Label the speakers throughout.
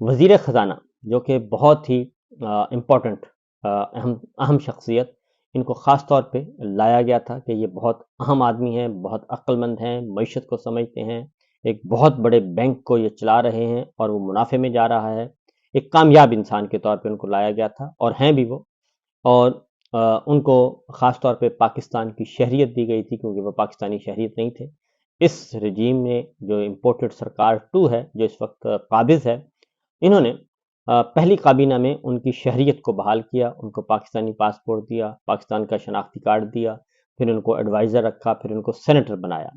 Speaker 1: وزیر خزانہ جو کہ بہت ہی امپورٹنٹ اہم شخصیت، ان کو خاص طور پہ لایا گیا تھا کہ یہ بہت اہم آدمی ہیں، بہت عقل مند ہیں، معیشت کو سمجھتے ہیں، ایک بہت بڑے بینک کو یہ چلا رہے ہیں اور وہ منافع میں جا رہا ہے۔ ایک کامیاب انسان کے طور پہ ان کو لایا گیا تھا اور ہیں بھی وہ، اور ان کو خاص طور پہ پاکستان کی شہریت دی گئی تھی کیونکہ وہ پاکستانی شہریت نہیں تھے۔ اس رجیم میں جو امپورٹڈ سرکار 2 ہے جو اس وقت قابض ہے، انہوں نے پہلی کابینہ میں ان کی شہریت کو بحال کیا، ان کو پاکستانی پاسپورٹ دیا، پاکستان کا شناختی کارڈ دیا، پھر ان کو ایڈوائزر رکھا، پھر ان کو سینیٹر بنایا۔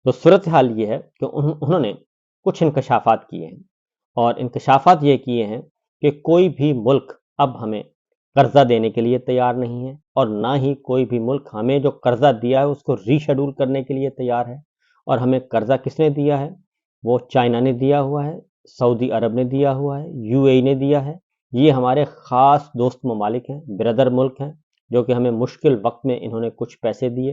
Speaker 1: تو صورتحال یہ ہے کہ انہوں نے کچھ انکشافات کیے ہیں، اور انکشافات یہ کیے ہیں کہ کوئی بھی ملک اب ہمیں قرضہ دینے کے لیے تیار نہیں ہے، اور نہ ہی کوئی بھی ملک ہمیں جو قرضہ دیا ہے اس کو ری شیڈول کرنے کے لیے تیار ہے۔ اور ہمیں قرضہ کس نے دیا ہے؟ وہ چائنا نے دیا ہوا ہے، سعودی عرب نے دیا ہوا ہے، یو اے ای نے دیا ہے۔ یہ ہمارے خاص دوست ممالک ہیں، برادر ملک ہیں، جو کہ ہمیں مشکل وقت میں انہوں نے کچھ پیسے دیے،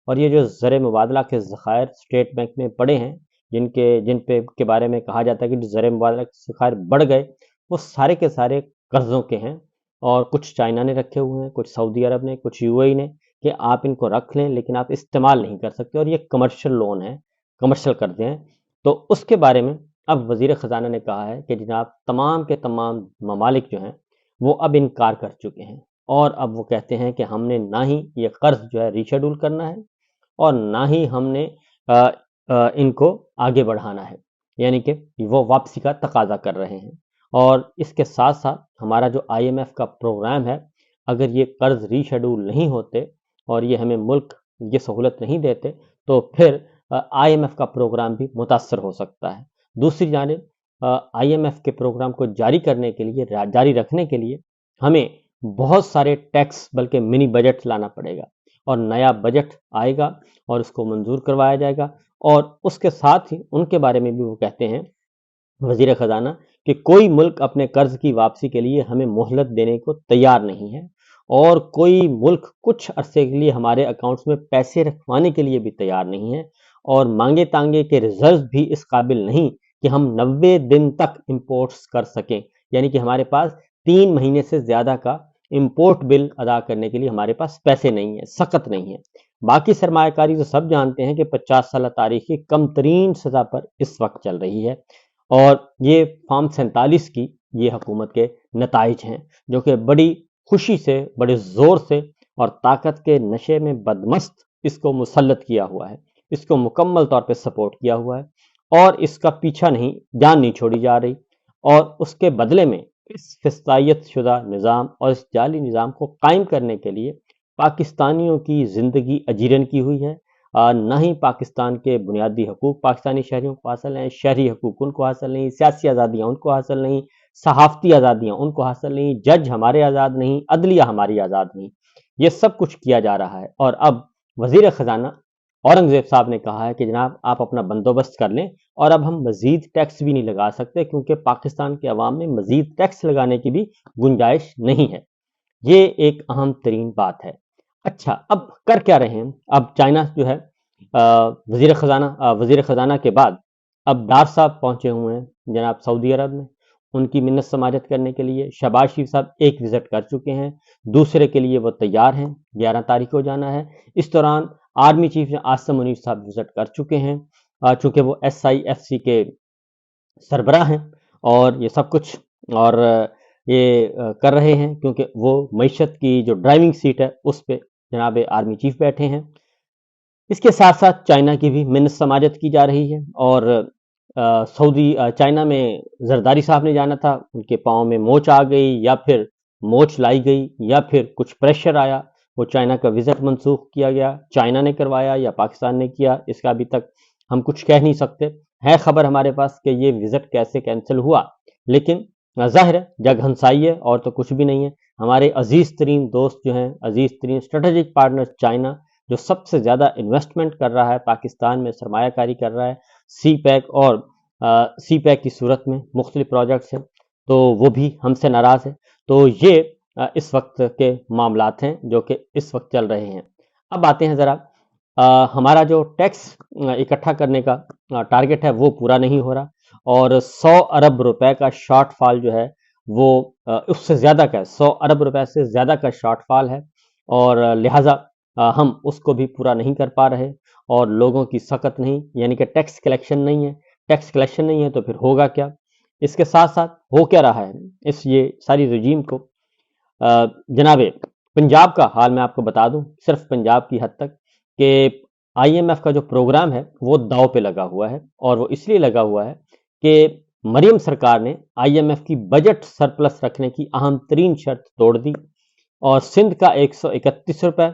Speaker 1: اور یہ جو زر مبادلہ کے ذخائر اسٹیٹ بینک میں پڑے ہیں، جن کے بارے میں کہا جاتا ہے کہ جو زر مبادلہ کے ذخائر بڑھ گئے، وہ سارے کے سارے قرضوں کے ہیں، اور کچھ چائنا نے رکھے ہوئے ہیں، کچھ سعودی عرب نے، کچھ یو اے ای نے، کہ آپ ان کو رکھ لیں لیکن آپ استعمال نہیں کر سکتے، اور یہ کمرشل لون ہیں، کمرشل قرضے ہیں۔ تو اس کے بارے میں اب وزیر خزانہ نے کہا ہے کہ جناب تمام کے تمام ممالک جو ہیں وہ اب انکار کر چکے ہیں، اور اب وہ کہتے ہیں کہ ہم نے نہ ہی یہ قرض جو ہے ری شیڈول کرنا ہے، اور نہ ہی ہم نے ان کو آگے بڑھانا ہے، یعنی کہ وہ واپسی کا تقاضا کر رہے ہیں۔ اور اس کے ساتھ ساتھ ہمارا جو آئی ایم ایف کا پروگرام ہے، اگر یہ قرض ری شیڈول نہیں ہوتے اور یہ ہمیں ملک یہ سہولت نہیں دیتے تو پھر آئی ایم ایف کا پروگرام بھی متاثر ہو سکتا ہے۔ دوسری جانب آئی ایم ایف کے پروگرام کو جاری رکھنے کے لیے ہمیں بہت سارے ٹیکس بلکہ منی بجٹ لانا پڑے گا، اور نیا بجٹ آئے گا اور اس کو منظور کروایا جائے گا، اور اس کے ساتھ ہی ان کے بارے میں بھی وہ کہتے ہیں وزیر خزانہ کہ کوئی ملک اپنے قرض کی واپسی کے لیے ہمیں مہلت دینے کو تیار نہیں ہے، اور کوئی ملک کچھ عرصے کے لیے ہمارے اکاؤنٹس میں پیسے رکھوانے کے لیے بھی تیار نہیں ہے، اور مانگے تانگے کے ریزروز بھی اس قابل نہیں کہ ہم 90 دن تک امپورٹس کر سکیں، یعنی کہ ہمارے پاس 3 مہینے سے زیادہ کا امپورٹ بل ادا کرنے کے لیے ہمارے پاس پیسے نہیں ہیں، سخت نہیں ہیں۔ باقی سرمایہ کاری تو سب جانتے ہیں کہ 50 سالہ تاریخ کی کم ترین سطح پر اس وقت چل رہی ہے، اور یہ فارم 47 کی یہ حکومت کے نتائج ہیں، جو کہ بڑی خوشی سے، بڑے زور سے اور طاقت کے نشے میں بدمست اس کو مسلط کیا ہوا ہے، اس کو مکمل طور پہ سپورٹ کیا ہوا ہے، اور اس کا پیچھا نہیں، جان نہیں چھوڑی جا رہی، اور اس کے بدلے میں اس فسطائیت شدہ نظام اور اس جعلی نظام کو قائم کرنے کے لیے پاکستانیوں کی زندگی اجیرن کی ہوئی ہے۔ نہ ہی پاکستان کے بنیادی حقوق پاکستانی شہریوں کو حاصل ہیں، شہری حقوق ان کو حاصل نہیں، سیاسی آزادیاں ان کو حاصل نہیں، صحافتی آزادیاں ان کو حاصل نہیں، جج ہمارے آزاد نہیں، عدلیہ ہماری آزاد نہیں، یہ سب کچھ کیا جا رہا ہے۔ اور اب وزیر خزانہ اورنگزیب صاحب نے کہا ہے کہ جناب آپ اپنا بندوبست کر لیں، اور اب ہم مزید ٹیکس بھی نہیں لگا سکتے کیونکہ پاکستان کے عوام میں مزید ٹیکس لگانے کی بھی گنجائش نہیں ہے۔ یہ ایک اہم ترین بات ہے۔ اچھا، اب کر کیا رہے ہیں؟ اب چائنا جو ہے وزیر خزانہ کے بعد اب ڈار صاحب پہنچے ہوئے ہیں جناب سعودی عرب میں، ان کی منت سماجت کرنے کے لیے۔ شہباز شریف صاحب ایک وزٹ کر چکے ہیں، دوسرے کے لیے وہ تیار ہیں، 11 تاریخ کو جانا ہے۔ اس دوران آرمی چیف عاصم منیر صاحب وزٹ کر چکے ہیں، چونکہ وہ SIFC کے سربراہ ہیں، اور یہ سب کچھ اور یہ کر رہے ہیں کیونکہ وہ معیشت کی جو ڈرائیونگ سیٹ ہے اس پہ جناب آرمی چیف بیٹھے ہیں۔ اس کے ساتھ ساتھ چائنا کی بھی منت سماجت کی جا رہی ہے، اور چائنا میں زرداری صاحب نے جانا تھا، ان کے پاؤں میں موچ آ گئی، یا پھر موچ لائی گئی، یا پھر کچھ پریشر آیا، وہ چائنا کا وزٹ منسوخ کیا گیا۔ چائنا نے کروایا یا پاکستان نے کیا، اس کا ابھی تک ہم کچھ کہہ نہیں سکتے، ہے خبر ہمارے پاس کہ یہ وزٹ کیسے کینسل ہوا، لیکن ظاہر ہے جگ ہنسائی ہے اور تو کچھ بھی نہیں ہے۔ ہمارے عزیز ترین دوست جو ہیں، عزیز ترین اسٹریٹجک پارٹنر چائنا، جو سب سے زیادہ انویسٹمنٹ کر رہا ہے پاکستان میں، سرمایہ کاری کر رہا ہے سی پیک کی صورت میں مختلف پروجیکٹس ہیں، تو وہ بھی ہم سے ناراض ہے۔ تو یہ اس وقت کے معاملات ہیں جو کہ اس وقت چل رہے ہیں۔ اب آتے ہیں ذرا، ہمارا جو ٹیکس اکٹھا کرنے کا ٹارگٹ ہے وہ پورا نہیں ہو رہا۔ اور 100 ارب روپے کا شارٹ فال جو ہے وہ اس سے زیادہ کا ہے، 100 ارب روپے سے زیادہ کا شارٹ فال ہے، اور لہٰذا ہم اس کو بھی پورا نہیں کر پا رہے، اور لوگوں کی سخت نہیں، یعنی کہ ٹیکس کلیکشن نہیں ہے، ٹیکس کلیکشن نہیں ہے تو پھر ہوگا کیا؟ اس کے ساتھ ساتھ ہو کیا رہا ہے اس یہ ساری رجیم کو؟ جناب پنجاب کا حال میں آپ کو بتا دوں، صرف پنجاب کی حد تک، کہ آئی ایم ایف کا جو پروگرام ہے وہ داؤ پہ لگا ہوا ہے، اور وہ اس لیے لگا ہوا ہے کہ مریم سرکار نے آئی ایم ایف کی بجٹ سرپلس رکھنے کی اہم ترین شرط توڑ دی، اور سندھ کا 131 روپے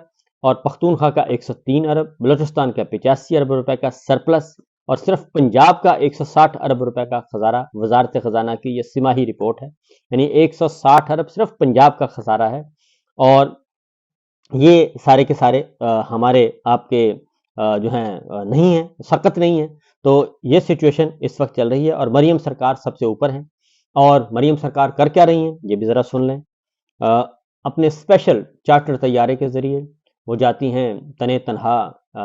Speaker 1: اور پختونخوا کا 103 ارب، بلوچستان کا 85 ارب روپے کا سرپلس، اور صرف پنجاب کا 160 ارب روپے کا خسارہ، وزارت خزانہ کی یہ سماہی رپورٹ ہے، یعنی 160 ارب صرف پنجاب کا خسارہ ہے، اور یہ سارے کے سارے ہمارے آپ کے جو ہیں نہیں ہیں، سخت نہیں ہیں۔ تو یہ سچویشن اس وقت چل رہی ہے، اور مریم سرکار سب سے اوپر ہیں، اور مریم سرکار کر کیا رہی ہیں یہ بھی ذرا سن لیں۔ اپنے اسپیشل چارٹر طیارے کے ذریعے وہ جاتی ہیں تنے تنہا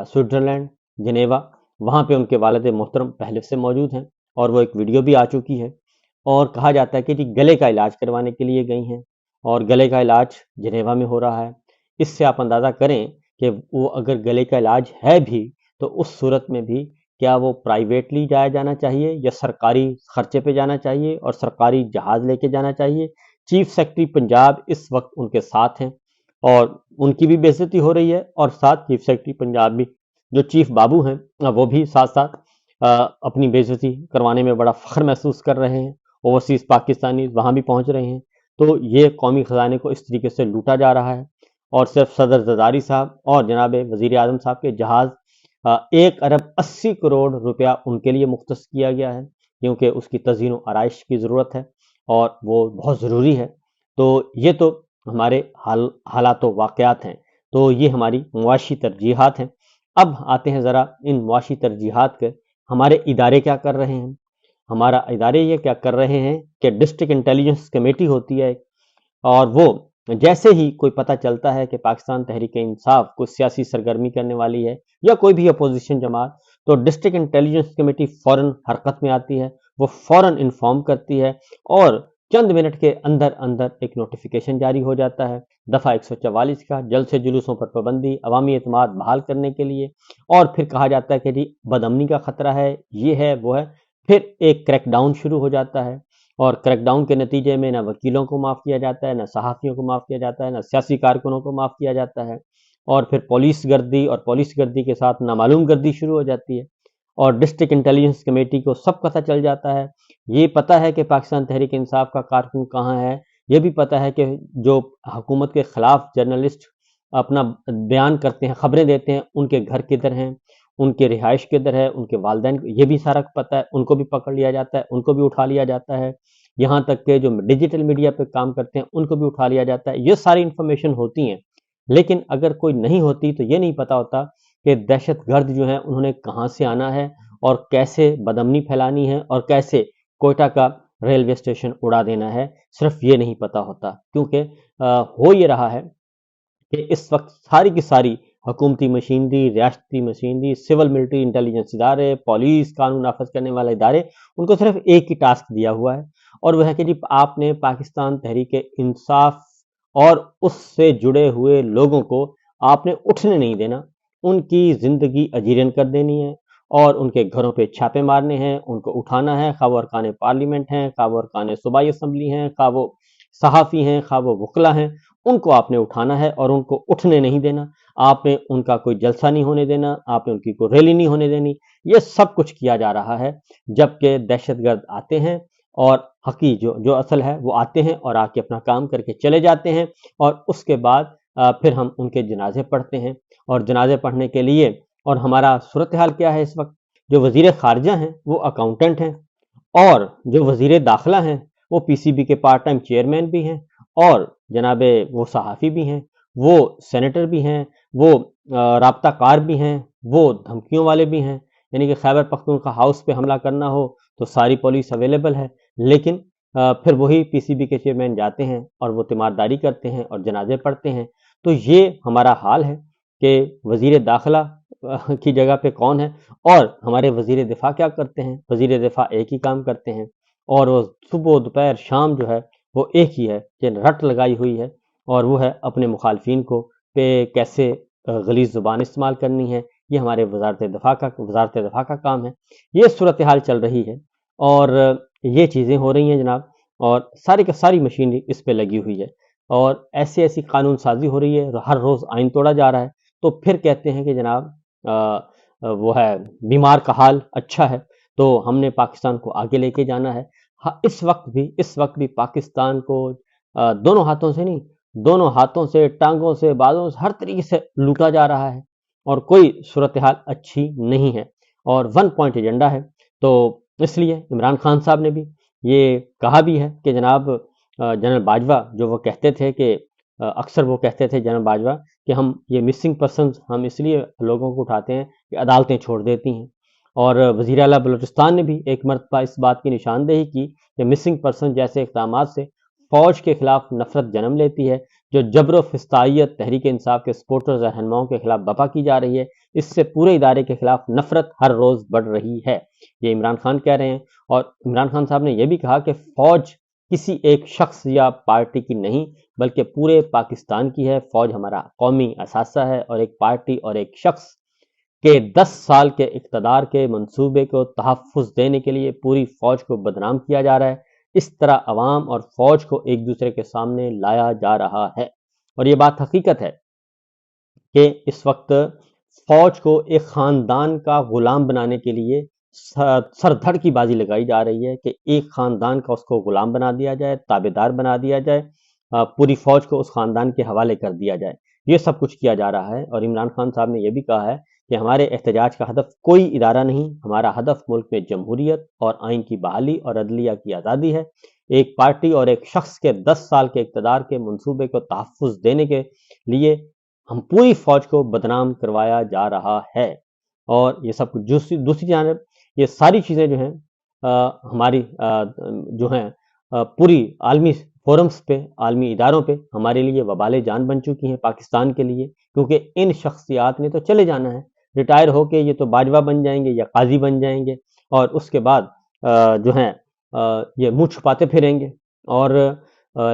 Speaker 1: سوئٹزرلینڈ، جنیوا، وہاں پہ ان کے والد محترم پہلے سے موجود ہیں، اور وہ ایک ویڈیو بھی آ چکی ہے، اور کہا جاتا ہے کہ جی گلے کا علاج کروانے کے لیے گئی ہیں، اور گلے کا علاج جنیوا میں ہو رہا ہے۔ اس سے آپ اندازہ کریں کہ وہ اگر گلے کا علاج ہے بھی تو اس صورت میں بھی کیا وہ پرائیویٹلی جایا جانا چاہیے یا سرکاری خرچے پہ جانا چاہیے اور سرکاری جہاز لے کے جانا چاہیے؟ چیف سیکرٹری پنجاب اس وقت ان کے ساتھ ہیں، اور ان کی بھی بے عزتی ہو رہی ہے، اور ساتھ چیف سیکرٹری پنجاب بھی جو چیف بابو ہیں وہ بھی ساتھ ساتھ اپنی بے عزتی کروانے میں بڑا فخر محسوس کر رہے ہیں، اوورسیز پاکستانی وہاں بھی پہنچ رہے ہیں۔ تو یہ قومی خزانے کو اس طریقے سے لوٹا جا رہا ہے، اور صرف صدر زرداری صاحب اور جناب وزیر اعظم صاحب کے جہاز 1 ارب 80 کروڑ روپیہ ان کے لیے مختص کیا گیا ہے، کیونکہ اس کی تزئین و آرائش کی ضرورت ہے، اور وہ بہت ضروری ہے۔ تو یہ تو ہمارے حالات و واقعات ہیں، تو یہ ہماری معاشی ترجیحات ہیں۔ اب آتے ہیں ذرا ان معاشی ترجیحات کے ہمارے ادارے کیا کر رہے ہیں۔ ہمارا ادارے یہ کیا کر رہے ہیں کہ ڈسٹرکٹ انٹیلیجنس کمیٹی ہوتی ہے، اور وہ جیسے ہی کوئی پتہ چلتا ہے کہ پاکستان تحریک انصاف کوئی سیاسی سرگرمی کرنے والی ہے یا کوئی بھی اپوزیشن جماعت، تو ڈسٹرکٹ انٹیلیجنس کمیٹی فوراً حرکت میں آتی ہے، وہ فوراً انفارم کرتی ہے، اور چند منٹ کے اندر اندر ایک نوٹیفیکیشن جاری ہو جاتا ہے دفعہ 144 کا، جلسے جلوسوں پر پابندی، عوامی اعتماد بحال کرنے کے لیے، اور پھر کہا جاتا ہے کہ جی بدامنی کا خطرہ ہے، یہ ہے وہ ہے، پھر ایک کریک ڈاؤن شروع ہو جاتا ہے، اور کریک ڈاؤن کے نتیجے میں نہ وکیلوں کو معاف کیا جاتا ہے، نہ صحافیوں کو معاف کیا جاتا ہے، نہ سیاسی کارکنوں کو معاف کیا جاتا ہے، اور پھر پولیس گردی، اور پولیس گردی کے ساتھ نامعلوم گردی شروع ہو جاتی ہے، اور ڈسٹرکٹ انٹیلیجنس کمیٹی کو سب پتہ چل جاتا ہے، یہ پتہ ہے کہ پاکستان تحریک انصاف کا کارکن کہاں ہے، یہ بھی پتہ ہے کہ جو حکومت کے خلاف جرنلسٹ اپنا بیان کرتے ہیں، خبریں دیتے ہیں، ان کے گھر کدھر ہیں، ان کے رہائش کدھر ہے، ان کے والدین، یہ بھی سارا پتہ ہے، ان کو بھی پکڑ لیا جاتا ہے، ان کو بھی اٹھا لیا جاتا ہے، یہاں تک کہ جو ڈیجیٹل میڈیا پہ کام کرتے ہیں ان کو بھی اٹھا لیا جاتا ہے۔ یہ ساری انفارمیشن ہوتی ہیں، لیکن اگر کوئی نہیں ہوتی تو یہ نہیں پتا ہوتا کہ دہشت گرد جو ہیں انہوں نے کہاں سے آنا ہے، اور کیسے بدامنی پھیلانی ہے، اور کیسے کوئٹہ کا ریلوے اسٹیشن اڑا دینا ہے، صرف یہ نہیں پتا ہوتا، کیونکہ ہو یہ رہا ہے کہ اس وقت ساری کی ساری حکومتی مشینری، ریاستی مشینری، سول ملٹری انٹیلیجنس ادارے، پولیس، قانون نافذ کرنے والے ادارے، ان کو صرف ایک ہی ٹاسک دیا ہوا ہے، اور وہ ہے کہ جی آپ نے پاکستان تحریک انصاف اور اس سے جڑے ہوئے لوگوں کو آپ نے اٹھنے نہیں دینا، ان کی زندگی اجیرن کر دینی ہے، اور ان کے گھروں پہ چھاپے مارنے ہیں، ان کو اٹھانا ہے، خواہ وہ ارکان پارلیمنٹ ہیں، خواہ وہ ارکان صوبائی اسمبلی ہیں، خواہ وہ صحافی ہیں، خواہ وہ وکلا ہیں، ان کو آپ نے اٹھانا ہے اور ان کو اٹھنے نہیں دینا، آپ نے ان کا کوئی جلسہ نہیں ہونے دینا، آپ نے ان کی کوئی ریلی نہیں ہونے دینی، یہ سب کچھ کیا جا رہا ہے، جبکہ دہشت گرد آتے ہیں اور جو اصل ہے وہ آتے ہیں اور آ کے اپنا کام کر کے چلے جاتے ہیں، اور اس کے بعد پھر ہم ان کے جنازے پڑھتے ہیں، اور جنازے پڑھنے کے لیے، اور ہمارا صورتحال کیا ہے اس وقت، جو وزیر خارجہ ہیں وہ اکاؤنٹنٹ ہیں، اور جو وزیر داخلہ ہیں وہ پی سی بی کے پارٹ ٹائم چیئرمین بھی ہیں، اور جناب وہ صحافی بھی ہیں، وہ سینیٹر بھی ہیں، وہ رابطہ کار بھی ہیں، وہ دھمکیوں والے بھی ہیں، یعنی کہ خیبر پختونخوا ہاؤس پہ حملہ کرنا ہو تو ساری پولیس اویلیبل ہے، لیکن پھر وہی پی سی بی کے چیئرمین جاتے ہیں اور وہ تیمارداری کرتے ہیں اور جنازے پڑھتے ہیں۔ تو یہ ہمارا حال ہے کہ وزیر داخلہ کی جگہ پہ کون ہے، اور ہمارے وزیر دفاع کیا کرتے ہیں؟ وزیر دفاع ایک ہی کام کرتے ہیں، اور وہ صبح دوپہر شام جو ہے وہ ایک ہی ہے کہ رٹ لگائی ہوئی ہے، اور وہ ہے اپنے مخالفین کو پہ کیسے غلیظ زبان استعمال کرنی ہے۔ یہ ہمارے وزارت دفاع کا کام ہے۔ یہ صورتحال چل رہی ہے، اور یہ چیزیں ہو رہی ہیں جناب، اور ساری کا ساری مشینری اس پہ لگی ہوئی ہے، اور ایسی قانون سازی ہو رہی ہے، ہر روز آئین توڑا جا رہا ہے۔ تو پھر کہتے ہیں کہ جناب وہ ہے بیمار کا حال اچھا ہے، تو ہم نے پاکستان کو آگے لے کے جانا ہے۔ اس وقت بھی پاکستان کو دونوں ہاتھوں سے نہیں، دونوں ہاتھوں سے، ٹانگوں سے، بازوں سے، ہر طریقے سے لوٹا جا رہا ہے، اور کوئی صورتحال اچھی نہیں ہے، اور ون پوائنٹ ایجنڈا ہے۔ تو اس لیے عمران خان صاحب نے بھی یہ کہا بھی ہے کہ جناب جنرل باجوہ جو وہ کہتے تھے کہ اکثر وہ کہتے تھے جنرل باجوہ کہ ہم یہ مسنگ پرسنز ہم اس لیے لوگوں کو اٹھاتے ہیں کہ عدالتیں چھوڑ دیتی ہیں، اور وزیر اعلیٰ بلوچستان نے بھی ایک مرتبہ اس بات کی نشاندہی کی کہ مسنگ پرسن جیسے اقدامات سے فوج کے خلاف نفرت جنم لیتی ہے، جو جبر و فسطائیت تحریک انصاف کے سپورٹرز اور رہنماؤں کے خلاف بپا کی جا رہی ہے، اس سے پورے ادارے کے خلاف نفرت ہر روز بڑھ رہی ہے۔ یہ عمران خان کہہ رہے ہیں، اور عمران خان صاحب نے یہ بھی کہا کہ فوج کسی ایک شخص یا پارٹی کی نہیں بلکہ پورے پاکستان کی ہے۔ فوج ہمارا قومی اثاثہ ہے، اور ایک پارٹی اور ایک شخص کے 10 سال کے اقتدار کے منصوبے کو تحفظ دینے کے لیے پوری فوج کو بدنام کیا جا رہا ہے۔ اس طرح عوام اور فوج کو ایک دوسرے کے سامنے لایا جا رہا ہے، اور یہ بات حقیقت ہے کہ اس وقت فوج کو ایک خاندان کا غلام بنانے کے لیے سر دھڑ کی بازی لگائی جا رہی ہے کہ ایک خاندان کا اس کو غلام بنا دیا جائے، تابع دار بنا دیا جائے، پوری فوج کو اس خاندان کے حوالے کر دیا جائے۔ یہ سب کچھ کیا جا رہا ہے، اور عمران خان صاحب نے یہ بھی کہا ہے کہ ہمارے احتجاج کا ہدف کوئی ادارہ نہیں، ہمارا ہدف ملک میں جمہوریت اور آئین کی بحالی اور عدلیہ کی آزادی ہے۔ ایک پارٹی اور ایک شخص کے 10 سال کے اقتدار کے منصوبے کو تحفظ دینے کے لیے ہم پوری فوج کو بدنام کروایا جا رہا ہے، اور یہ سب کچھ دوسری جانب یہ ساری چیزیں جو ہیں ہماری جو ہیں پوری عالمی فورمز پہ، عالمی اداروں پہ ہمارے لیے وبال جان بن چکی ہیں پاکستان کے لیے، کیونکہ ان شخصیات نے تو چلے جانا ہے، ریٹائر ہو کے یہ تو باجوہ بن جائیں گے یا قاضی بن جائیں گے، اور اس کے بعد جو ہیں یہ منہ چھپاتے پھریں گے، اور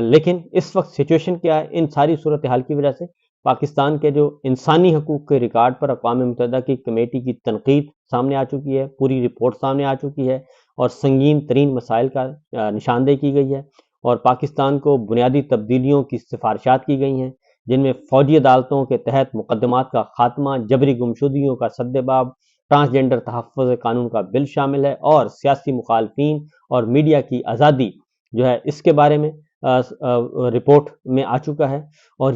Speaker 1: لیکن اس وقت سچویشن کیا ہے؟ ان ساری صورتحال کی وجہ سے پاکستان کے جو انسانی حقوق کے ریکارڈ پر اقوام متحدہ کی کمیٹی کی تنقید سامنے آ چکی ہے، پوری رپورٹ سامنے آ چکی ہے، اور سنگین ترین مسائل کا نشاندہی کی گئی ہے، اور پاکستان کو بنیادی تبدیلیوں کی سفارشات کی گئی ہیں، جن میں فوجی عدالتوں کے تحت مقدمات کا خاتمہ، جبری گمشدگیوں کا سدباب، ٹرانسجنڈر تحفظ قانون کا بل شامل ہے، اور سیاسی مخالفین اور میڈیا کی آزادی جو ہے اس کے بارے میں رپورٹ میں آ چکا ہے، اور